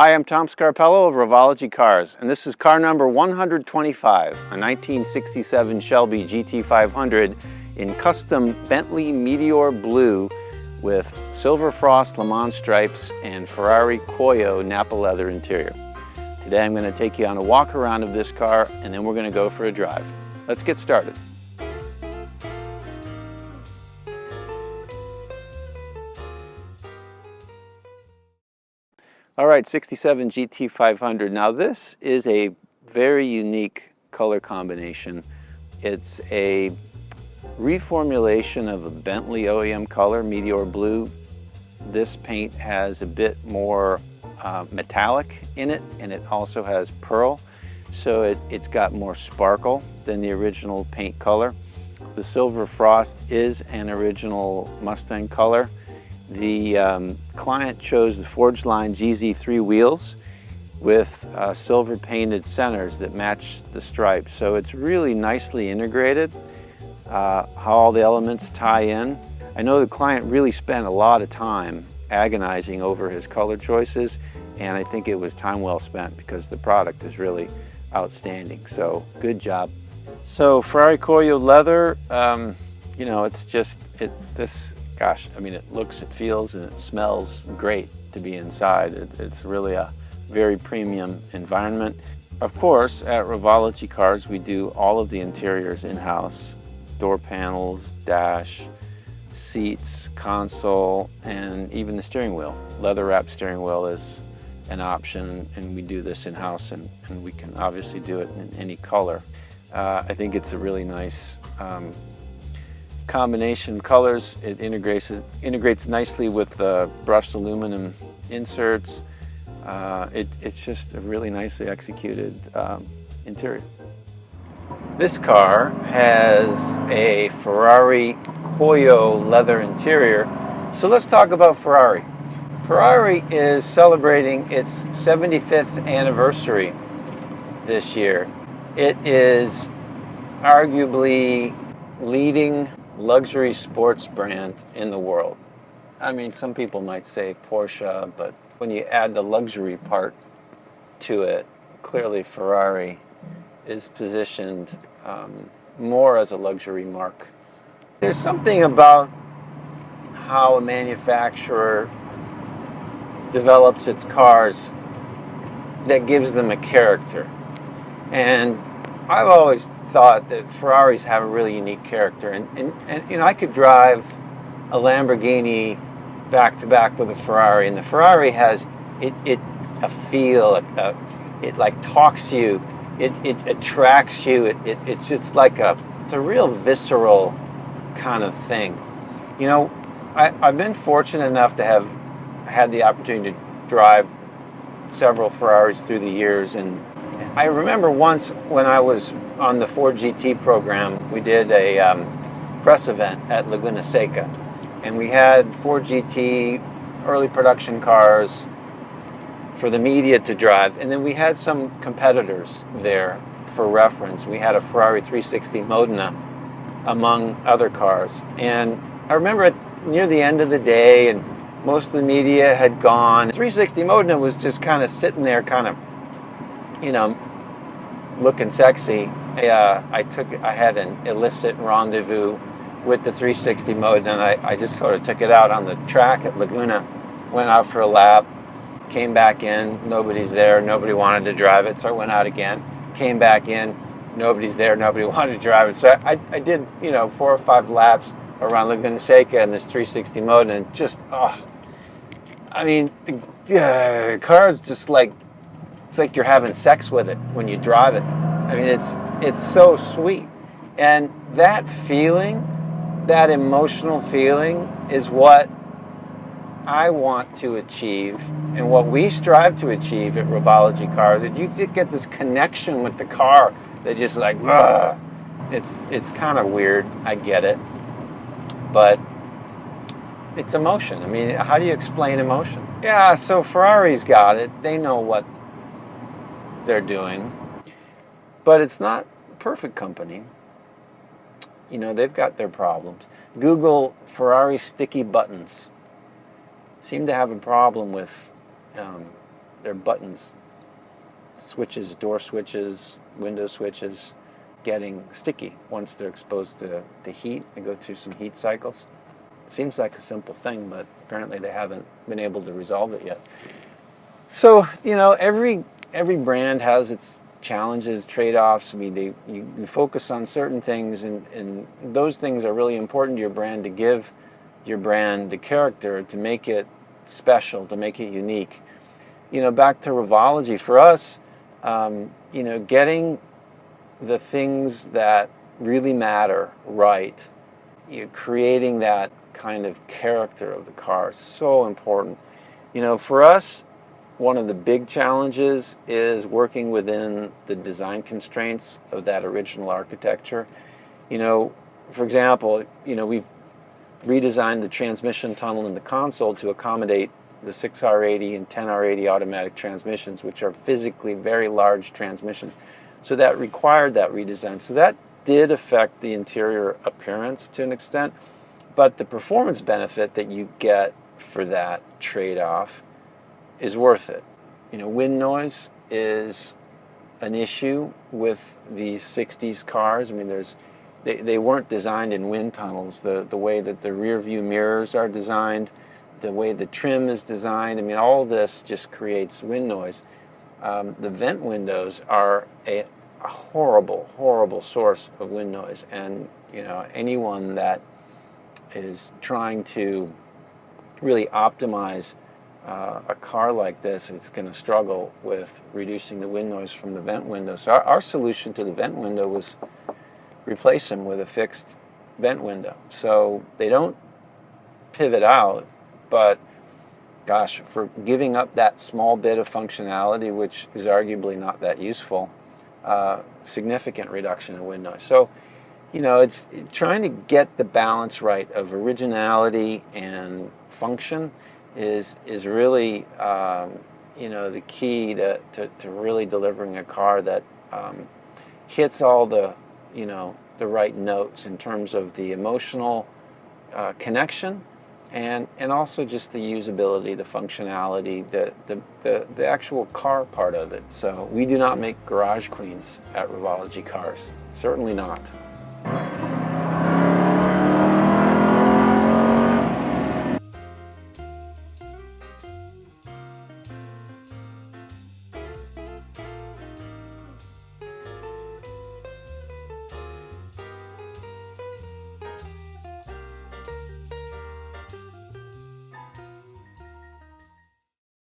Hi, I'm Tom Scarpello of Revology Cars, and this is car number 125, a 1967 Shelby GT500 in custom Bentley Meteor Blue with Silver Frost LeMans stripes and Ferrari Cuoio Napa leather interior. Today I'm going to take you on a walk around of this car, and then we're going to go for a drive. Let's get started. All right, 67 GT500. Now this is a very unique color combination. It's a reformulation of a Bentley OEM color, Meteor Blue. This paint has a bit more metallic in it, and it also has pearl, so it's got more sparkle than the original paint color. The Silver Frost is an original Mustang color. The client chose the Forge Line GZ3 wheels with silver painted centers that match the stripes. So it's really nicely integrated, how all the elements tie in. I know the client really spent a lot of time agonizing over his color choices, and I think it was time well spent because the product is really outstanding. So good job. So Ferrari Cuoio leather, you know, it's just, gosh, I mean, it looks, it feels, and it smells great to be inside. It's really a very premium environment. Of course, at Revology Cars, we do all of the interiors in-house. Door panels, dash, seats, console, and even the steering wheel. Leather-wrapped steering wheel is an option, and we do this in-house, and we can obviously do it in any color. I think it's a really nice combination of colors. It integrates nicely with the brushed aluminum inserts. It's just a really nicely executed interior. This car has a Ferrari Cuoio leather interior. So let's talk about Ferrari. Ferrari is celebrating its 75th anniversary this year. It is arguably leading luxury sports brand in the world. I mean, some people might say Porsche, but when you add the luxury part to it, clearly Ferrari is positioned more as a luxury mark. There's something about how a manufacturer develops its cars that gives them a character. And I've always thought that Ferraris have a really unique character, and you know, I could drive a Lamborghini back to back with a Ferrari, and the Ferrari has a feel, it like talks to you, it attracts you, it's just like it's a real visceral kind of thing. You know, I've been fortunate enough to have had the opportunity to drive several Ferraris through the years, and I remember once when I was on the Ford GT program, we did a press event at Laguna Seca, and we had Ford GT early production cars for the media to drive, and then we had some competitors there for reference. We had a Ferrari 360 Modena among other cars, and I remember near the end of the day, and most of the media had gone, 360 Modena was just kind of sitting there, kind of, you know, looking sexy. I had an illicit rendezvous with the 360 Modena, and I just sort of took it out on the track at Laguna, went out for a lap, came back in, nobody's there, nobody wanted to drive it, so I went out again, came back in, nobody's there, nobody wanted to drive it. So I did, you know, 4 or 5 laps around Laguna Seca in this 360 Modena, and just, I mean, the car is just like, it's like you're having sex with it when you drive it. I mean, it's so sweet. And that feeling, that emotional feeling, is what I want to achieve, and what we strive to achieve at Revology Cars. Is you get this connection with the car that just like, it's kind of weird, I get it, but it's emotion. I mean, how do you explain emotion? Yeah, so Ferrari's got it. They know what they're doing, but it's not a perfect company. You know, they've got their problems. Google Ferrari sticky buttons. Seem to have a problem with their buttons, switches, door switches, window switches, getting sticky once they're exposed to heat. They go through some heat cycles. It seems like a simple thing, but apparently they haven't been able to resolve it yet. So, you know, every brand has its challenges, trade-offs. I mean, you focus on certain things, and those things are really important to your brand, to give your brand the character, to make it special, to make it unique. You know, back to Revology, for us, you know, getting the things that really matter right, you know, creating that kind of character of the car is so important. You know, for us, one of the big challenges is working within the design constraints of that original architecture. You know, for example, you know, we've redesigned the transmission tunnel in the console to accommodate the 6R80 and 10R80 automatic transmissions, which are physically very large transmissions. So that required that redesign. So that did affect the interior appearance to an extent, but the performance benefit that you get for that trade-off is worth it. You know, wind noise is an issue with these 60s cars. I mean, they weren't designed in wind tunnels. The way that the rear view mirrors are designed, the way the trim is designed, I mean, all this just creates wind noise. The vent windows are a horrible, horrible source of wind noise. And, you know, anyone that is trying to really optimize a car like this is going to struggle with reducing the wind noise from the vent window. So our solution to the vent window was replace them with a fixed vent window. So they don't pivot out, but gosh, for giving up that small bit of functionality, which is arguably not that useful, significant reduction in wind noise. So, you know, it's trying to get the balance right of originality and function is really, you know, the key to really delivering a car that hits all the, you know, the right notes in terms of the emotional connection, and also just the usability, the functionality, the actual car part of it. So we do not make garage queens at Revology Cars, certainly not.